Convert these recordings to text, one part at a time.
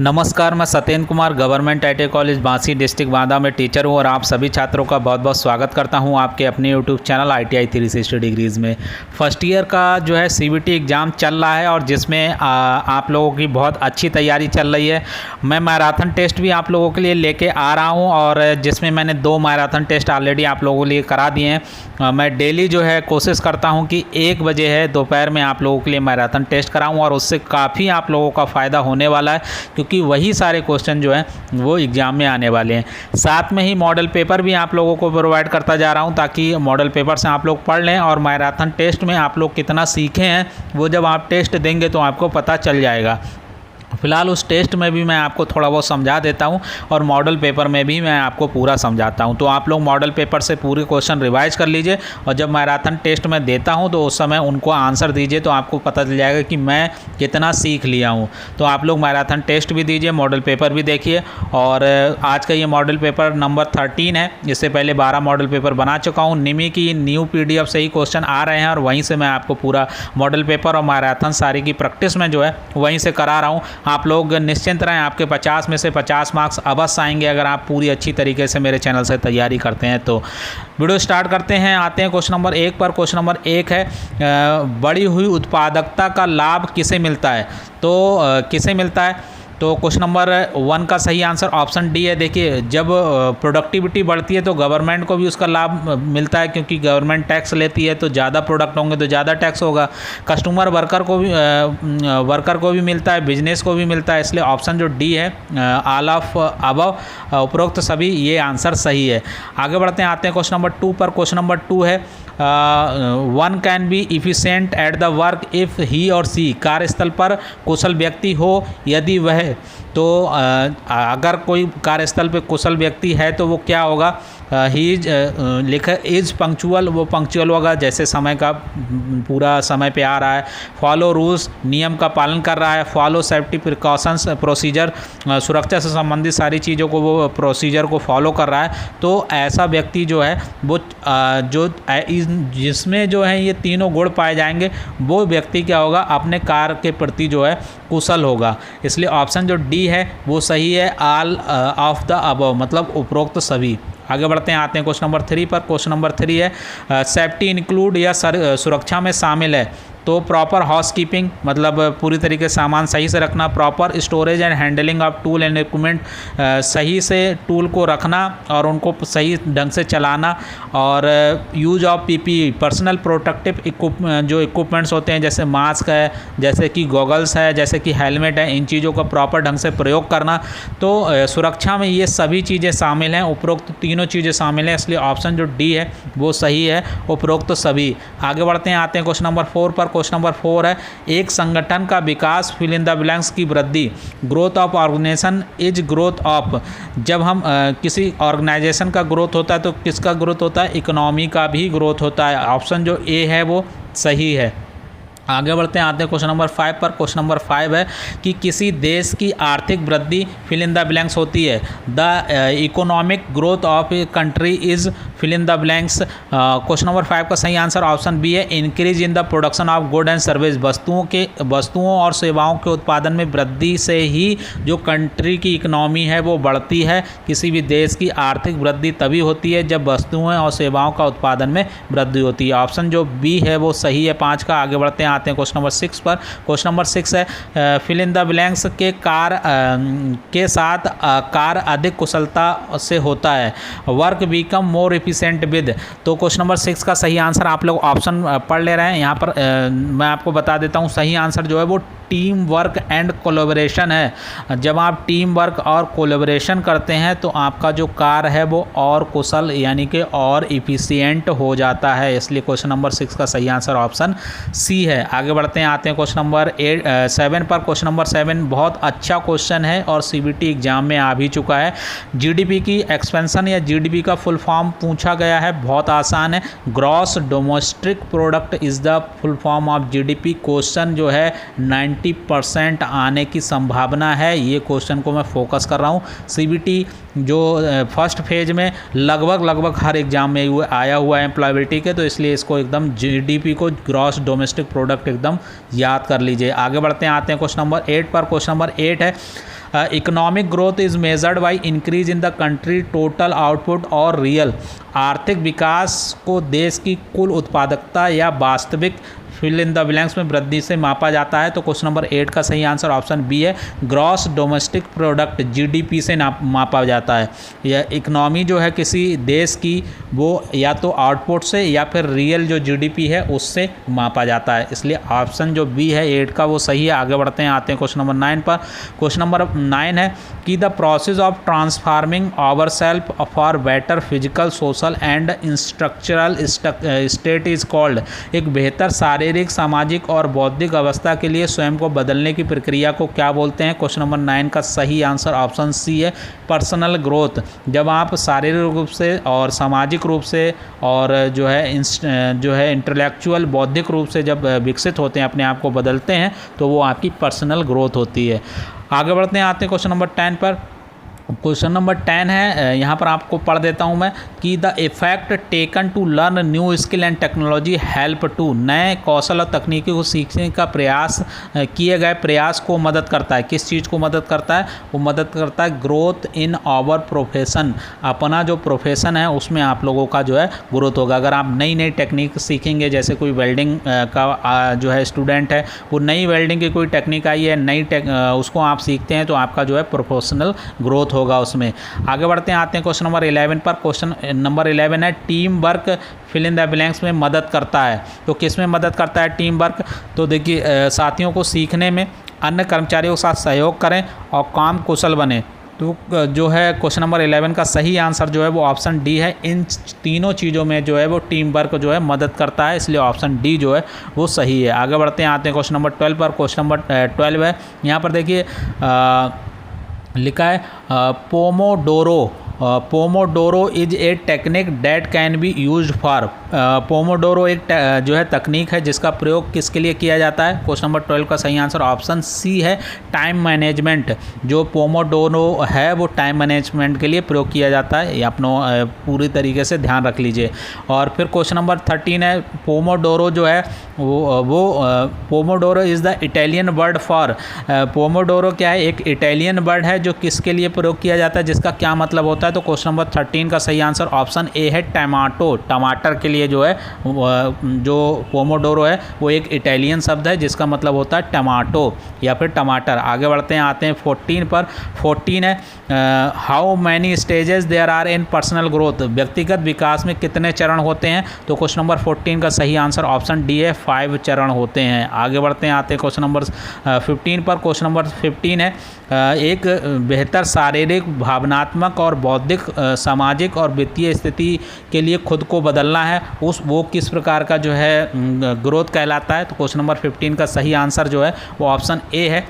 नमस्कार, मैं Satyendra Kumar government ITI college Bansi district Banda में टीचर हूं और आप सभी छात्रों का बहुत बहुत स्वागत करता हूं आपके अपने यूट्यूब चैनल ITI 360 डिग्रीज़ में। फर्स्ट ईयर का जो है CBT एग्ज़ाम चल रहा है और जिसमें आप लोगों की बहुत अच्छी तैयारी चल रही है। मैं मैराथन टेस्ट भी आप लोगों के लिए लेके आ रहा हूँ और जिसमें मैंने 2 मैराथन टेस्ट ऑलरेडी आप लोगों के लिए करा दिए हैं। मैं डेली जो है कोशिश करता हूँ कि 1 बजे है दोपहर में आप लोगों के लिए मैराथन टेस्ट कराऊँ और उससे काफ़ी आप लोगों का फ़ायदा होने वाला है, क्योंकि वही सारे क्वेश्चन जो हैं वो एग्ज़ाम में आने वाले हैं। साथ में ही मॉडल पेपर भी आप लोगों को प्रोवाइड करता जा रहा हूं, ताकि मॉडल पेपर से आप लोग पढ़ लें और मैराथन टेस्ट में आप लोग कितना सीखे हैं वो जब आप टेस्ट देंगे तो आपको पता चल जाएगा। फ़िलहाल उस टेस्ट में भी मैं आपको थोड़ा बहुत समझा देता हूं और मॉडल पेपर में भी मैं आपको पूरा समझाता हूं। तो आप लोग मॉडल पेपर से पूरे क्वेश्चन रिवाइज कर लीजिए और जब मैराथन टेस्ट में देता हूं तो उस समय उनको आंसर दीजिए, तो आपको पता चल जाएगा कि मैं कितना सीख लिया हूं। तो आप लोग मैराथन टेस्ट भी दीजिए, मॉडल पेपर भी देखिए। और आज का ये मॉडल पेपर नंबर 13 है। इससे पहले 12 मॉडल पेपर बना चुका हूँ। निमी की न्यू PDF से ही क्वेश्चन आ रहे हैं और वहीं से मैं आपको पूरा मॉडल पेपर और मैराथन सारी की प्रैक्टिस में जो है वहीं से करा रहा हूँ। आप लोग निश्चिंत रहें, आपके 50 में से 50 मार्क्स अवश्य आएंगे अगर आप पूरी अच्छी तरीके से मेरे चैनल से तैयारी करते हैं। तो वीडियो स्टार्ट करते हैं। आते हैं क्वेश्चन नंबर 1 पर। क्वेश्चन नंबर 1 है, बढ़ी हुई उत्पादकता का लाभ किसे मिलता है? तो किसे मिलता है? तो क्वेश्चन नंबर 1 का सही आंसर ऑप्शन डी है। देखिए, जब प्रोडक्टिविटी बढ़ती है तो गवर्नमेंट को भी उसका लाभ मिलता है, क्योंकि गवर्नमेंट टैक्स लेती है, तो ज़्यादा प्रोडक्ट होंगे तो ज़्यादा टैक्स होगा। कस्टमर वर्कर को भी मिलता है, बिजनेस को भी मिलता है, इसलिए ऑप्शन जो डी है ऑल ऑफ अबव, उपरोक्त सभी, ये आंसर सही है। आगे बढ़ते हैं, आते हैं क्वेश्चन नंबर 2 पर। क्वेश्चन नंबर 2 है, one can be efficient at the work if he और सी, कार्यस्थल पर कुशल व्यक्ति हो यदि वह, तो अगर कोई कार्यस्थल पे कुशल व्यक्ति है तो वो क्या होगा? ही इज लिखा इज पंक्चुअल, वो पंक्चुअल होगा, जैसे समय का पूरा समय पे आ रहा है। फॉलो रूल्स, नियम का पालन कर रहा है। फॉलो सेफ्टी प्रिकॉशंस, प्रोसीजर, सुरक्षा से संबंधित सारी चीज़ों को वो प्रोसीजर को फॉलो कर रहा है। तो ऐसा व्यक्ति जो है वो जो जिसमें जो है ये तीनों गुण पाए जाएंगे, वो व्यक्ति क्या होगा? अपने कार्य के प्रति जो है कुशल होगा। इसलिए ऑप्शन जो डी है वो सही है, ऑल ऑफ द अबव, मतलब उपरोक्त सभी। आगे बढ़ते हैं, आते हैं क्वेश्चन नंबर 3 पर। क्वेश्चन नंबर 3 है, सेफ्टी इंक्लूड या सुरक्षा में शामिल है। तो प्रॉपर हाउसकीपिंग, मतलब पूरी तरीके से सामान सही से रखना। Proper storage and handling of tool and equipment, सही से टूल को रखना और उनको सही ढंग से चलाना। और use of PPE, personal protective जो इक्विपमेंट्स होते हैं, जैसे मास्क है, जैसे कि गॉगल्स है, जैसे कि हेलमेट है, इन चीज़ों का प्रॉपर ढंग से प्रयोग करना। तो सुरक्षा में ये सभी चीज़ें शामिल हैं, उपरोक्त तीनों चीज़ें शामिल हैं, इसलिए ऑप्शन जो डी है वो सही है, उपरोक्त सभी। आगे बढ़ते हैं, आते हैं क्वेश्चन नंबर 4 पर। क्वेश्चन नंबर 4 है, एक संगठन का विकास, फिल इन द ब्लैंक्स की वृद्धि। Growth of organization is growth of, जब हम किसी ऑर्गेनाइजेशन का ग्रोथ होता है तो किसका ग्रोथ होता है? इकोनॉमी का भी ग्रोथ होता है। ऑप्शन जो ए है वो सही है। आगे बढ़ते हैं, आते हैं क्वेश्चन नंबर 5 पर। क्वेश्चन नंबर 5 है कि किसी देश की आर्थिक वृद्धि, फिल इन द ब्लैंक्स होती है। The economic growth of a country is, fill in the blanks. Question number 5 का सही आंसर ऑप्शन बी है, increase in the production of good and service. वस्तुओं और सेवाओं के उत्पादन में वृद्धि से ही जो कंट्री की इकोनॉमी है वो बढ़ती है। किसी भी देश की आर्थिक वृद्धि तभी होती है जब वस्तुओं और सेवाओं का उत्पादन में वृद्धि होती है। ऑप्शन जो बी है वो सही है 5 का। आगे बढ़ते हैं, आते हैं क्वेश्चन नंबर 6 पर। क्वेश्चन नंबर 6 है, फिल इन द ब्लैंक्स के साथ कार्य अधिक कुशलता से होता है। Work become more efficient with. तो क्वेश्चन नंबर 6 का सही आंसर, आप लोग ऑप्शन पढ़ ले रहे हैं यहाँ पर, मैं आपको बता देता हूँ सही आंसर जो है वो टीम वर्क एंड कोलैबोरेशन है। जब आप टीम वर्क और कोलैबोरेशन करते हैं तो आपका जो कार्य है वो और कुशल यानी कि और इफिशिएंट हो जाता है, इसलिए क्वेश्चन नंबर 6 का सही आंसर ऑप्शन सी है। आगे बढ़ते हैं, आते हैं क्वेश्चन नंबर 7 पर। क्वेश्चन नंबर 7 बहुत अच्छा क्वेश्चन है और CBT एग्जाम में आ भी चुका है। GDP की एक्सपेंशन या GDP का फुल फॉर्म पूछा गया है, बहुत आसान है। Gross domestic product is the full form of GDP। Question जो है 90% आने की संभावना है, ये क्वेश्चन को मैं फोकस कर रहा हूँ। CBT जो फर्स्ट फेज में लगभग हर एग्जाम में आया हुआ है एम्प्लॉयबिलिटी के, तो इसलिए इसको एकदम GDP को, ग्रॉस डोमेस्टिक प्रोडक्ट, एकदम याद कर लीजिए। आगे बढ़ते हैं, आते हैं क्वेश्चन नंबर 8 पर। क्वेश्चन नंबर 8 है, economic growth is measured by increase in the country total output और रियल। आर्थिक विकास को देश की कुल उत्पादकता या वास्तविक फिल इन द ब्लैंक्स में वृद्धि से मापा जाता है। तो क्वेश्चन नंबर 8 का सही आंसर ऑप्शन बी है, ग्रॉस डोमेस्टिक प्रोडक्ट जीडीपी से मापा जाता है। यह इकनॉमी जो है किसी देश की वो या तो आउटपुट से या फिर रियल जो जीडीपी है उससे मापा जाता है, इसलिए ऑप्शन जो बी है 8 का वो सही है। आगे बढ़ते हैं, आते हैं क्वेश्चन नंबर 9 पर। क्वेश्चन नंबर 9 है कि the process of transforming our self for better physical social and instructional state is called. एक बेहतर शारीरिक सामाजिक और बौद्धिक अवस्था के लिए स्वयं को बदलने की प्रक्रिया को क्या बोलते हैं? क्वेश्चन नंबर 9 का सही आंसर ऑप्शन सी है, पर्सनल ग्रोथ। जब आप शारीरिक रूप से और सामाजिक रूप से और जो है इंटेलेक्चुअल बौद्धिक रूप से जब विकसित होते हैं, अपने आप को बदलते हैं, तो वो आपकी पर्सनल ग्रोथ होती है। आगे बढ़ते हैं, आते हैं क्वेश्चन नंबर 10 पर। क्वेश्चन नंबर 10 है, यहाँ पर आपको पढ़ देता हूँ मैं कि the effect taken to learn new skill and technology help to. नए कौशल और तकनीकी को सीखने का प्रयास किए गए प्रयास को मदद करता है। किस चीज़ को मदद करता है? वो मदद करता है ग्रोथ इन आवर प्रोफेशन। अपना जो प्रोफेशन है उसमें आप लोगों का जो है ग्रोथ होगा। अगर आप नई नई टेक्निक सीखेंगे, जैसे कोई वेल्डिंग का जो है स्टूडेंट है, वो नई वेल्डिंग की कोई टेक्निक आई है, उसको आप सीखते हैं, तो आपका जो है प्रोफेशनल ग्रोथ होगा उसमें। आगे बढ़ते हैं, आते हैं क्वेश्चन नंबर 11 पर। क्वेश्चन नंबर 11 है team work fill in the blanks में मदद करता है। तो किस में मदद करता है टीम वर्क? तो देखिए, साथियों को सीखने में, अन्य कर्मचारियों के साथ सहयोग करें और काम कुशल बने। तो जो है क्वेश्चन नंबर 11 का सही आंसर जो है वो ऑप्शन डी है। इन तीनों चीज़ों में जो है वो टीम वर्क जो है मदद करता है, इसलिए ऑप्शन डी जो है वो सही है। आगे बढ़ते हैं, आते हैं क्वेश्चन नंबर 12 पर। क्वेश्चन नंबर 12 है, यहाँ पर देखिए लिखा है Pomodoro is a technique that can be used for. Pomodoro एक जो है तकनीक है जिसका प्रयोग किसके लिए किया जाता है? क्वेश्चन नंबर 12 का सही आंसर ऑप्शन सी है, टाइम मैनेजमेंट। जो पोमोडोरो है वो टाइम मैनेजमेंट के लिए प्रयोग किया जाता है, ये अपना पूरी तरीके से ध्यान रख लीजिए। और फिर क्वेश्चन नंबर 13 है, पोमोडोरो जो है वो Pomodoro is the Italian word for. Pomodoro क्या है? एक इटालियन वर्ड है जो किसके लिए प्रयोग किया जाता है, जिसका क्या मतलब होता है? तो क्वेश्चन नंबर 13 का सही आंसर ऑप्शन ए है, टमाटो। टमाटर के लिए जो है जो पोमोडोरो है वो एक इटालियन शब्द है जिसका मतलब होता है टमाटो या फिर टमाटर। आगे बढ़ते हैं, आते हैं 14 पर। 14 है, how many stages there are in personal growth. व्यक्तिगत विकास में कितने चरण होते हैं? तो क्वेश्चन नंबर 14 का सही आंसर ऑप्शन डी है, 5 चरण होते हैं। आगे बढ़ते हैं, आते हैं क्वेश्चन नंबर 15 पर। क्वेश्चन नंबर 15 है, एक बेहतर शारीरिक, भावनात्मक और बौद्धिक, सामाजिक और वित्तीय स्थिति के लिए खुद को बदलना है, वो किस प्रकार का जो है ग्रोथ कहलाता है? तो क्वेश्चन नंबर 15 का सही आंसर जो है वो ऑप्शन ए है,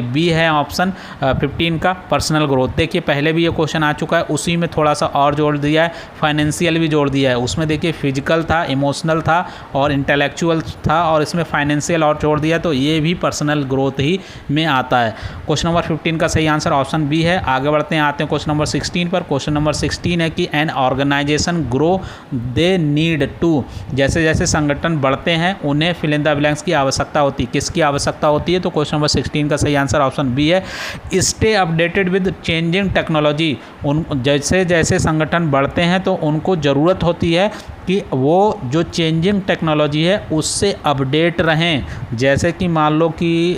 बी है ऑप्शन 15 का, पर्सनल ग्रोथ। देखिए, पहले भी ये क्वेश्चन आ चुका है, उसी में थोड़ा सा और जोड़ दिया है, फाइनेंशियल भी जोड़ दिया है। उसमें देखिए फिजिकल था, इमोशनल था और इंटेलेक्चुअल था, और इसमें फाइनेंशियल और जोड़ दिया, तो ये भी पर्सनल ग्रोथ ही में आता है। क्वेश्चन नंबर 15 का सही आंसर ऑप्शन बी है। आगे बढ़ते हैं, आते हैं क्वेश्चन नंबर 16 पर। क्वेश्चन नंबर 16 है कि an organization grow they need to. जैसे जैसे संगठन बढ़ते हैं उन्हें फिल इन द ब्लैंक्स की आवश्यकता होती है। किसकी आवश्यकता होती है? तो क्वेश्चन नंबर 16 का सही आंसर ऑप्शन बी है, stay updated with changing technology. उन जैसे जैसे संगठन बढ़ते हैं तो उनको ज़रूरत होती है कि वो जो चेंजिंग टेक्नोलॉजी है उससे अपडेट रहें। जैसे कि मान लो कि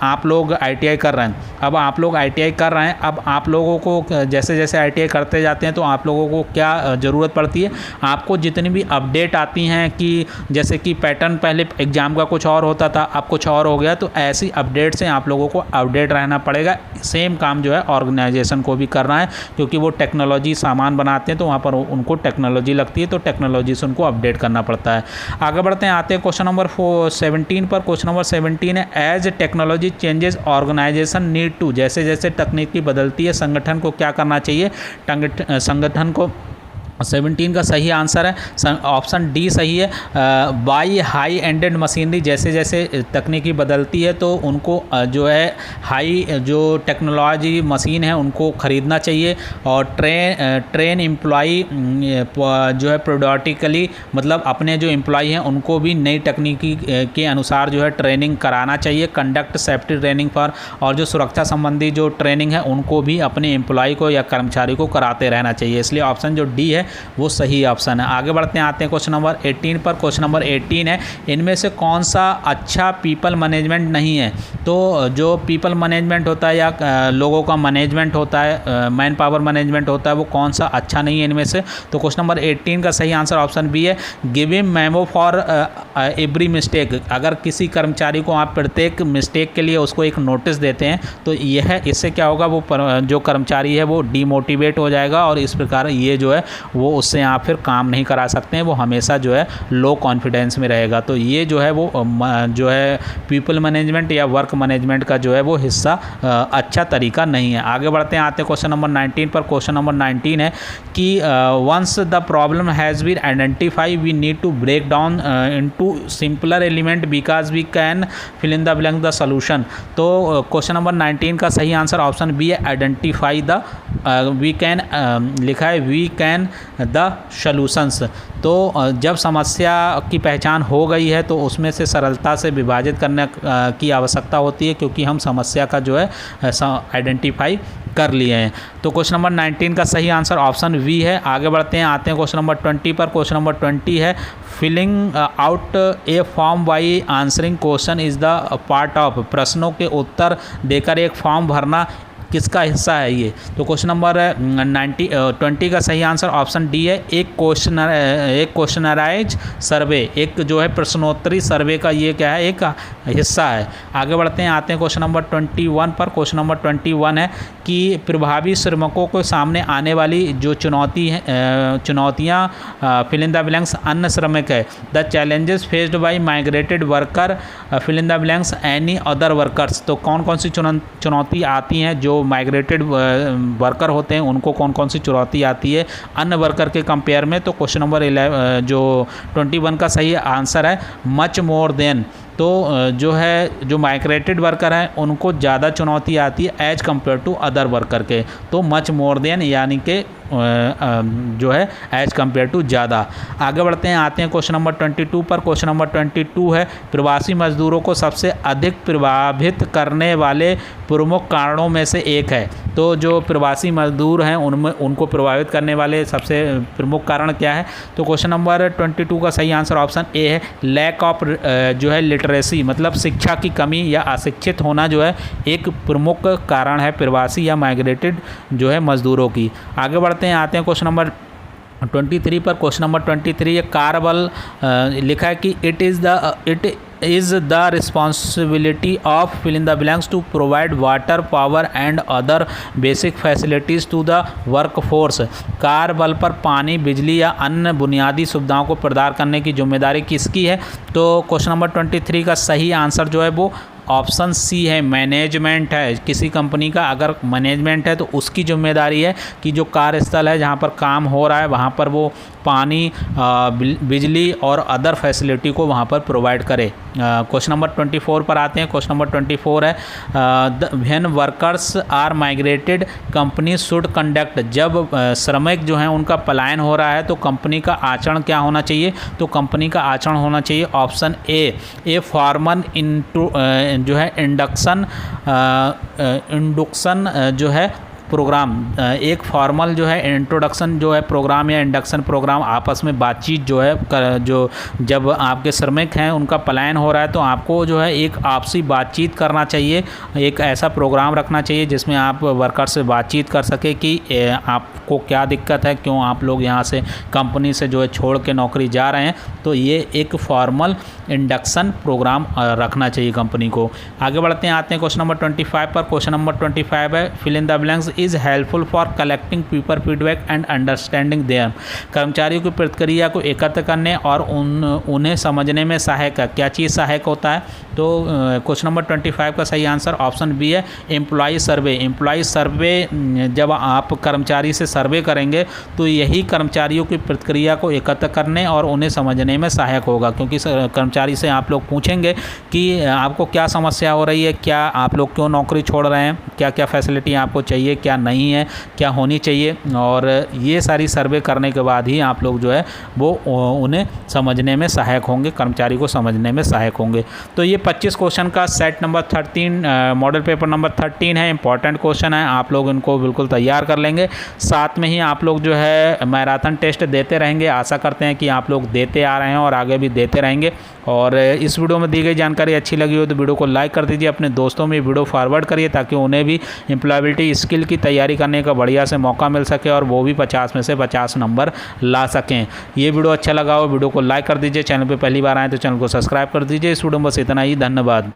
आप लोग ITI कर रहे हैं, अब आप लोग ITI कर रहे हैं, अब आप लोगों को जैसे जैसे ITI करते जाते हैं तो आप लोगों को क्या ज़रूरत पड़ती है? आपको जितनी भी अपडेट आती हैं कि जैसे कि पैटर्न पहले एग्ज़ाम का कुछ और होता था, अब कुछ और हो गया, तो ऐसी अपडेट से आप लोगों को अपडेट रहना पड़ेगा। सेम काम जो है ऑर्गेनाइजेशन को भी करना है, क्योंकि वो टेक्नोलॉजी सामान बनाते हैं तो वहाँ पर उनको टेक्नोलॉजी लगती है, तो टेक्नोलॉजी से उनको अपडेट करना पड़ता है। आगे बढ़ते हैं, आते हैं क्वेश्चन नंबर 17 पर। क्वेश्चन नंबर 17 है, as technology changes organization need to. जैसे जैसे तकनीकी बदलती है, संगठन को क्या करना चाहिए? संगठन को 17 का सही आंसर है ऑप्शन डी सही है। बाई हाई एंडेड मशीनरी, जैसे जैसे तकनीकी बदलती है तो उनको जो है हाई जो टेक्नोलॉजी मशीन है उनको ख़रीदना चाहिए। और ट्रेन एम्प्लॉई जो है प्रोडक्टिकली, मतलब अपने जो एम्प्लॉई हैं उनको भी नई तकनीकी के अनुसार जो है ट्रेनिंग कराना चाहिए। कंडक्ट सेफ्टी ट्रेनिंग पर, और जो सुरक्षा संबंधी जो ट्रेनिंग है उनको भी अपने एम्प्लॉई को या कर्मचारी को कराते रहना चाहिए। इसलिए ऑप्शन जो डी है वो सही ऑप्शन है। आगे बढ़ते हैं, आते हैं क्वेश्चन नंबर 18 पर। क्वेश्चन नंबर 18 है, इनमें से कौन सा अच्छा पीपल मैनेजमेंट नहीं है। तो जो पीपल मैनेजमेंट होता है या लोगों का मैनेजमेंट होता है, मैन पावर मैनेजमेंट होता है, वो कौन सा अच्छा नहीं है इनमें से। तो क्वेश्चन नंबर 18 का सही आंसर ऑप्शन बी है, giving memo for every mistake. अगर किसी कर्मचारी को आप प्रत्येक मिस्टेक के लिए उसको एक नोटिस देते हैं तो यह इससे क्या होगा, वो जो कर्मचारी है वो डीमोटिवेट हो जाएगा और इस प्रकार ये जो है वो उससे आप फिर काम नहीं करा सकते हैं, वो हमेशा जो है लो कॉन्फिडेंस में रहेगा। तो ये जो है वो जो है पीपल मैनेजमेंट या वर्क मैनेजमेंट का जो है वो हिस्सा अच्छा तरीका नहीं है। आगे बढ़ते हैं, आते हैं क्वेश्चन नंबर 19 पर। क्वेश्चन नंबर 19 है कि once the problem has been identify we need to break down into simpler element because we can fill in the blank the solution. तो क्वेश्चन नंबर 19 का सही आंसर ऑप्शन बी है, identify the we can, लिखा है we can the solutions. तो जब समस्या की पहचान हो गई है तो उसमें से सरलता से विभाजित करने की आवश्यकता होती है, क्योंकि हम समस्या का जो है आइडेंटिफाई कर लिए हैं। तो क्वेश्चन नंबर 19 का सही आंसर ऑप्शन वी है। आगे बढ़ते हैं, आते हैं क्वेश्चन नंबर 20 पर। क्वेश्चन नंबर 20 है, filling out a form by answering question is the part of. प्रश्नों के उत्तर देकर एक फॉर्म भरना किसका हिस्सा है ये। तो क्वेश्चन नंबर 20 का सही आंसर ऑप्शन डी है, एक क्वेश्चनराइज सर्वे, एक जो है प्रश्नोत्तरी सर्वे का ये क्या है, एक हिस्सा है। आगे बढ़ते हैं, आते हैं क्वेश्चन नंबर 21 पर। क्वेश्चन नंबर 21 है कि प्रभावी श्रमिकों को सामने आने वाली जो चुनौतियाँ फिल इन द ब्लैंक्स अन्य श्रमिक है। The challenges faced by migrated worker fill in the blanks any other workers. तो कौन कौन सी चुनौती आती हैं, जो माइग्रेटेड वर्कर होते हैं उनको कौन कौन सी चुनौती आती है अन्य वर्कर के कंपेयर में। तो क्वेश्चन नंबर 21 का सही आंसर है मच मोर देन। तो जो है जो माइग्रेटेड वर्कर हैं उनको ज़्यादा चुनौती आती है as compare to other worker के। तो मच मोर देन यानी कि जो है एज कम्पेयर टू ज़्यादा। आगे बढ़ते हैं, आते हैं क्वेश्चन नंबर 22 पर। क्वेश्चन नंबर 22 है, प्रवासी मजदूरों को सबसे अधिक प्रभावित करने वाले प्रमुख कारणों में से एक है। तो जो प्रवासी मजदूर हैं उनमें उनको प्रभावित करने वाले सबसे प्रमुख कारण क्या है। तो क्वेश्चन नंबर 22 का सही आंसर ऑप्शन ए है, लैक ऑफ जो है लिटरेसी, मतलब शिक्षा की कमी या अशिक्षित होना जो है एक प्रमुख कारण है प्रवासी या माइग्रेटेड जो है मजदूरों की। आगे बढ़ते हैं, आते हैं क्वेश्चन नंबर 23 पर। क्वेश्चन नंबर 23 कार्बल लिखा है कि it is the responsibility of fill in the blanks to provide water power and other basic facilities to the work force. कार्यबल पर पानी, बिजली या अन्य बुनियादी सुविधाओं को प्रदान करने की जिम्मेदारी किसकी है। तो क्वेश्चन नंबर 23 का सही आंसर जो है वो ऑप्शन सी है, मैनेजमेंट है। किसी कंपनी का अगर मैनेजमेंट है तो उसकी जिम्मेदारी है कि जो कार्यस्थल है जहाँ पर काम हो रहा है वहाँ पर वो पानी, बिजली और अदर फैसिलिटी को वहाँ पर प्रोवाइड करे। क्वेश्चन नंबर 24 पर आते हैं। क्वेश्चन नंबर 24 है, when workers are migrated company should conduct. जब श्रमिक जो हैं उनका पलायन हो रहा है तो कंपनी का आचरण क्या होना चाहिए। तो कंपनी का आचरण होना चाहिए ऑप्शन ए फॉर्मल जो है इंडक्शन जो है प्रोग्राम, एक फॉर्मल जो है इंट्रोडक्शन जो है प्रोग्राम या इंडक्शन प्रोग्राम, आपस में बातचीत जो है जो जब आपके श्रमिक हैं उनका पलायन हो रहा है तो आपको जो है एक आपसी बातचीत करना चाहिए। एक ऐसा प्रोग्राम रखना चाहिए जिसमें आप वर्कर से बातचीत कर सके कि आपको क्या दिक्कत है, क्यों आप लोग यहाँ से कंपनी से जो है छोड़ के नौकरी जा रहे हैं। तो ये एक फॉर्मल इंडक्शन प्रोग्राम रखना चाहिए कंपनी को। आगे बढ़ते हैं, आते हैं क्वेश्चन नंबर 25 पर। क्वेश्चन नंबर 25 है, fill in the blanks is helpful for collecting people feedback and understanding their. कर्मचारियों की प्रतिक्रिया को एकत्र करने और उन्हें समझने में सहायक है। क्या चीज़ सहायक होता है? तो क्वेश्चन नंबर 25 का सही आंसर ऑप्शन बी है, एम्प्लॉय सर्वे। एम्प्लॉय सर्वे, जब आप कर्मचारी से सर्वे करेंगे तो यही कर्मचारियों की प्रतिक्रिया को एकत्र करने और उन्हें समझने में सहायक होगा, क्योंकि कर्मचारी से आप लोग पूछेंगे कि आपको क्या समस्या हो रही है, क्या आप लोग क्यों नौकरी छोड़ रहे हैं, क्या क्या फैसिलिटी आपको चाहिए, क्या नहीं है, क्या होनी चाहिए, और ये सारी सर्वे करने के बाद ही आप लोग जो है वो उन्हें समझने में सहायक होंगे, कर्मचारी को समझने में सहायक होंगे। तो ये 25 क्वेश्चन का set number 13 model paper number 13 है। इंपॉर्टेंट क्वेश्चन है, आप लोग इनको बिल्कुल तैयार कर लेंगे। साथ में ही आप लोग जो है मैराथन टेस्ट देते रहेंगे। आशा करते हैं कि आप लोग देते आ रहे हैं और आगे भी देते रहेंगे। और इस वीडियो में दी गई जानकारी अच्छी लगी हो तो वीडियो को लाइक कर दीजिए, अपने दोस्तों में वीडियो फॉरवर्ड करिए ताकि उन्हें भी एम्प्लॉयबिलिटी स्किल की तैयारी करने का बढ़िया से मौका मिल सके और वो भी 50 में से 50 नंबर ला सकें। ये वीडियो अच्छा लगा हो वीडियो को लाइक कर दीजिए, चैनल पे पहली बार आए तो चैनल को सब्सक्राइब कर दीजिए। इस वीडियो में बस इतना ही, धन्यवाद।